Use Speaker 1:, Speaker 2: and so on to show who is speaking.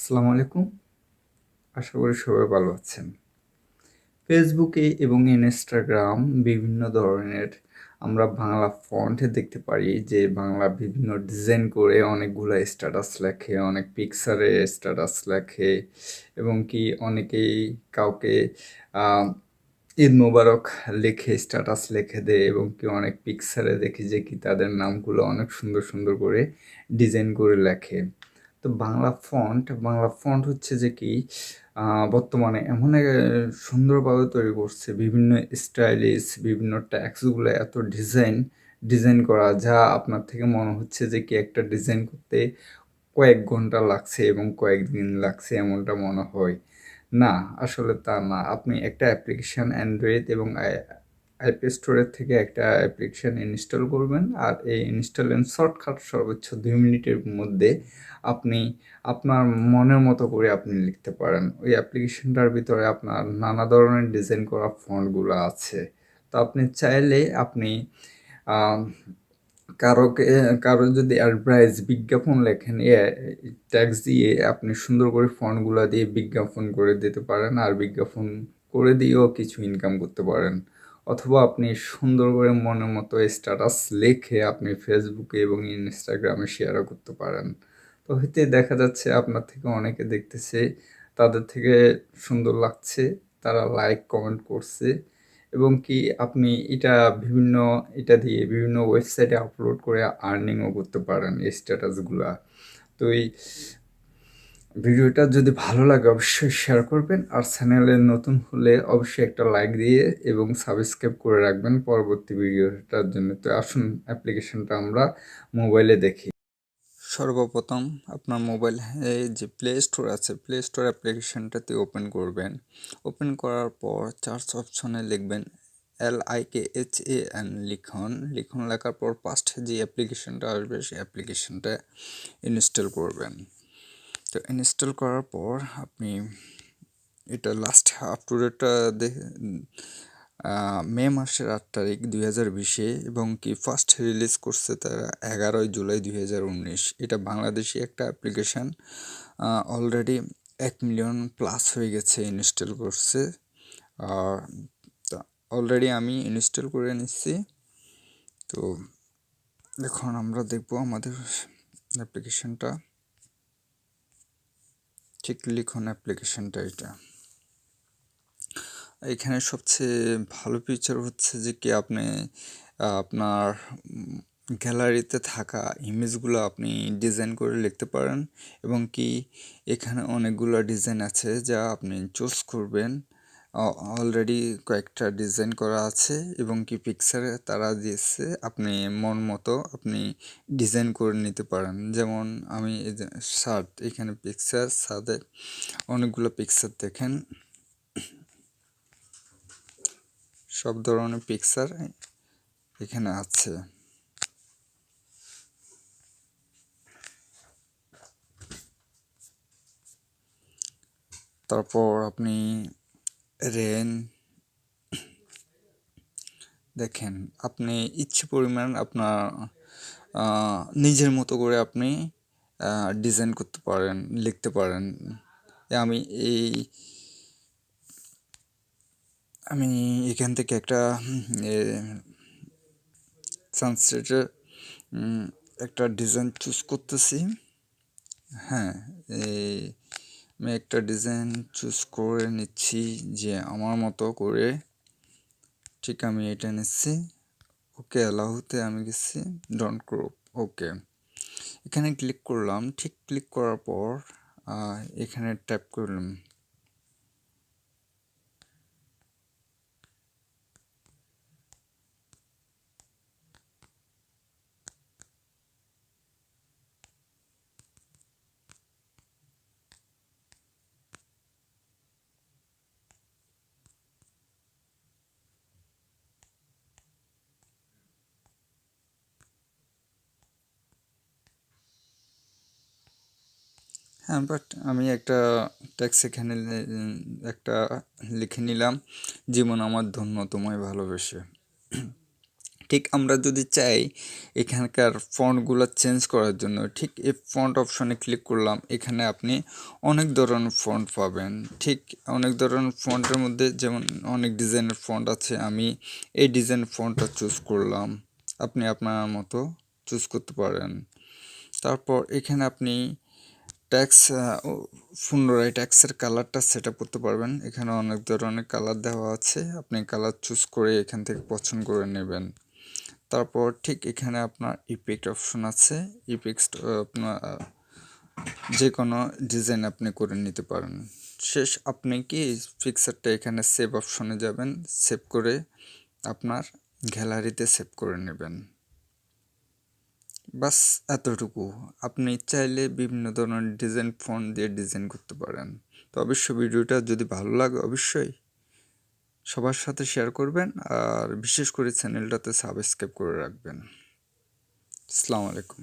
Speaker 1: আসসালামু আলাইকুম। আশা করি সবাই ভালো আছেন। ফেসবুকে এবং ইনস্টাগ্রাম বিভিন্ন ধরনের আমরা বাংলা ফন্টে দেখতে পারি যে বাংলা বিভিন্ন ডিজাইন করে অনেকগুলো স্ট্যাটাস লেখে, অনেক পিকচারে স্ট্যাটাস লেখে এবং কি অনেকেই কাউকে ঈদ মোবারক লিখে স্ট্যাটাস লিখে দেয় এবং কি অনেক পিকচারে দেখি যে কি তাদের নামগুলো অনেক সুন্দর সুন্দর করে ডিজাইন করে লেখে। তো বাংলা ফন্ট হচ্ছে যে কি বর্তমানে এমন সুন্দরভাবে তৈরি করছে, বিভিন্ন স্টাইলিশ বিভিন্ন ট্যাক্সগুলো এত ডিজাইন করা, যা আপনার থেকে মনে হচ্ছে যে কি একটা ডিজাইন করতে কয়েক ঘন্টা লাগছে এবং কয়েকদিন লাগছে এমনটা মনে হয়। না, আসলে তা না। আপনি একটা অ্যাপ্লিকেশান অ্যান্ড্রয়েড এবং আইপি স্টোরের থেকে একটা অ্যাপ্লিকেশান ইনস্টল করবেন, আর এই ইনস্টলের শর্টকাট সর্বোচ্চ 2 মিনিটের মধ্যে আপনি আপনার মনের মতো করে আপনি লিখতে পারেন। ওই অ্যাপ্লিকেশানটার ভিতরে আপনার নানা ধরনের ডিজাইন করা ফন্টগুলো আছে। তো আপনি চাইলে আপনি আহ, কারো যদি অ্যাডভার্টাইজ বিজ্ঞাপন লেখেন, ট্যাক্স দিয়ে আপনি সুন্দর করে ফন্টগুলো দিয়ে বিজ্ঞাপন করে দিতে পারেন, আর বিজ্ঞাপন করে দিয়েও কিছু ইনকাম করতে পারেন। অথবা আপনি সুন্দর করে মনের মতো স্ট্যাটাস লিখে আপনি ফেসবুকে এবং ইনস্টাগ্রামে শেয়ারও করতে পারেন। তো হইতে দেখা যাচ্ছে আপনার থেকে অনেকে দেখতেছে, তাদের থেকে সুন্দর লাগছে, তারা লাইক কমেন্ট করছে এবং কি আপনি এটা দিয়ে বিভিন্ন ওয়েবসাইটে আপলোড করে আর্নিংও করতে পারেন এই স্ট্যাটাসগুলা। তো এই ভিডিওটা যদি ভালো লাগে অবশ্যই শেয়ার করবেন, আর চ্যানেলে নতুন হলে অবশ্যই একটা লাইক দিয়ে এবং সাবস্ক্রাইব করে রাখবেন পরবর্তী ভিডিওটার জন্য। তো আসুন অ্যাপ্লিকেশনটা আমরা মোবাইলে দেখি। সর্বপ্রথম আপনার মোবাইল যে প্লে স্টোর আছে, প্লে স্টোর অ্যাপ্লিকেশনটাতে ওপেন করবেন। ওপেন করার পর সার্চ অপশনে লিখবেন LIKHAN, লিখন লেখার পর ফার্স্ট যে অ্যাপ্লিকেশনটা আসবে সেই অ্যাপ্লিকেশনটা ইনস্টল করবেন। তো ইনস্টল করার পর আপনি এটা লাস্ট আপ টু ডেটটা মে মাসের 8 তারিখ 2020 এবং কি ফার্স্ট রিলিজ করছে তারা 11 জুলাই 2019। এটা বাংলাদেশি একটা অ্যাপ্লিকেশান, অলরেডি 1 মিলিয়ন প্লাস হয়ে গেছে ইনস্টল করছে। আর অলরেডি আমি ইনস্টল করে নিচ্ছি। তো এখন আমরা দেখব আমাদের অ্যাপ্লিকেশানটা, ঠিক লিখন অ্যাপ্লিকেশানটা এটা। এখানে সবচেয়ে ভালো ফিচার হচ্ছে যে কি আপনি আপনার গ্যালারিতে থাকা ইমেজগুলো আপনি ডিজাইন করে লিখতে পারেন এবং কি এখানে অনেকগুলো ডিজাইন আছে যা আপনি চুজ করবেন। অলরেডি কয়েকটা ডিজাইন করা আছে এবং কি পিকচারে তারা দিয়েছে, আপনি মন মতো আপনি ডিজাইন করে নিতে পারেন। যেমন আমি এই যে শার্ট, এখানে পিকচার সাথে অনেকগুলো পিকচার দেখেন, সব ধরনের পিকচার এখানে আছে। তারপর আপনি রেন দেখেন, আপনি ইচ্ছে পরিমাণ আপনার নিজের মতো করে আপনি ডিজাইন করতে পারেন, লিখতে পারেন। আমি এই আমি এখান থেকে একটা সানসেটের একটা ডিজাইন চুজ করতেছি। হ্যাঁ, আমি একটা ডিজাইন চুজ করে নিচ্ছি যে আমার মতো করে। ঠিক আমি এটা নিচ্ছি, ওকে অ্যালাউতে আমি গেছি, ডন্ট ক্রপ, ওকে এখানে ক্লিক করলাম। ঠিক ক্লিক করার পর এখানে ট্যাপ করলাম। হ্যাঁ, বাট আমি একটা ট্যাক্স এখানে একটা লিখে নিলাম, জীবন আমার ধন্য তোমায় ভালোবেসে। ঠিক আমরা যদি চাই এখানকার ফন্টগুলো চেঞ্জ করার জন্য ঠিক এই ফন্ট অপশনে ক্লিক করলাম, এখানে আপনি অনেক ধরনের ফন্ট পাবেন। ঠিক অনেক ধরনের ফন্টের মধ্যে যেমন অনেক ডিজাইনের ফন্ট আছে, আমি এই ডিজাইন ফন্টটা চুজ করলাম, আপনি আপনার মতো চুজ করতে পারেন। তারপর এখানে আপনি ট্যাক্স পুনরায় ট্যাক্সের কালারটা সেট আপ করতে পারবেন। এখানে অনেক ধরনের কালার দেওয়া আছে, আপনি কালার চুজ করে এখান থেকে পছন্দ করে নেবেন। তারপর ঠিক এখানে আপনার ইফেক্ট অপশন আছে, ইফেক্ট আপনার যে কোনো ডিজাইন আপনি করে নিতে পারেন। শেষ আপনি কি পিকচারটা এখানে সেভ অপশনে যাবেন, সেভ করে আপনার গ্যালারিতে সেভ করে নেবেন। বাস এতটুকু। আপনি চাইলে বিভিন্ন ধরনের ডিজাইন ফন্ট দিয়ে ডিজাইন করতে পারেন। তো অবশ্যই ভিডিওটা যদি ভালো লাগে অবশ্যই সবার সাথে শেয়ার করবেন, আর বিশেষ করে চ্যানেলটাতে সাবস্ক্রাইব করে রাখবেন। আসসালামু আলাইকুম।